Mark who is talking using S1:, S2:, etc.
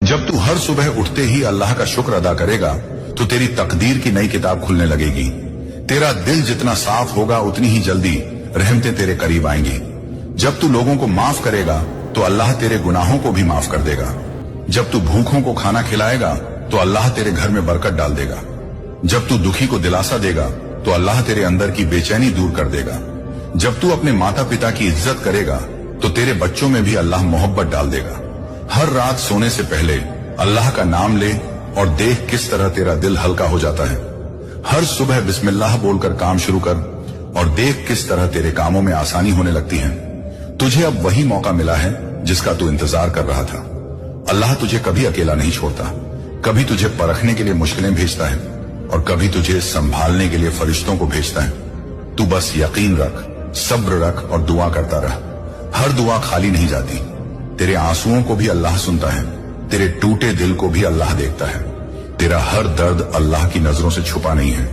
S1: जब तू हर सुबह उठते ही अल्लाह का शुक्र अदा करेगा तो तेरी तकदीर की नई किताब खुलने लगेगी। तेरा दिल जितना साफ होगा उतनी ही जल्दी रहमतें तेरे करीब आएंगी। जब तू लोगों को माफ करेगा तो अल्लाह तेरे गुनाहों को भी माफ कर देगा। जब तू भूखों को खाना खिलाएगा तो अल्लाह तेरे घर में बरकत डाल देगा। जब तू दुखी को दिलासा देगा तो अल्लाह तेरे अंदर की बेचैनी दूर कर देगा। जब तू अपने माता पिता की इज्जत करेगा तो तेरे बच्चों में भी अल्लाह मोहब्बत डाल देगा। हर रात सोने से पहले अल्लाह का नाम ले और देख किस तरह तेरा दिल हल्का हो जाता है। हर सुबह बिस्मिल्लाह बोलकर काम शुरू कर और देख किस तरह तेरे कामों में आसानी होने लगती है। तुझे अब वही मौका मिला है जिसका तू इंतजार कर रहा था। अल्लाह तुझे कभी अकेला नहीं छोड़ता। कभी तुझे परखने के लिए मुश्किलें भेजता है और कभी तुझे संभालने के लिए फरिश्तों को भेजता है। तू बस यकीन रख, सब्र रख और दुआ करता रह। हर दुआ खाली नहीं जाती। तेरे आंसुओं को भी अल्लाह सुनता है, तेरे टूटे दिल को भी अल्लाह देखता है। तेरा हर दर्द अल्लाह की नजरों से छुपा नहीं है।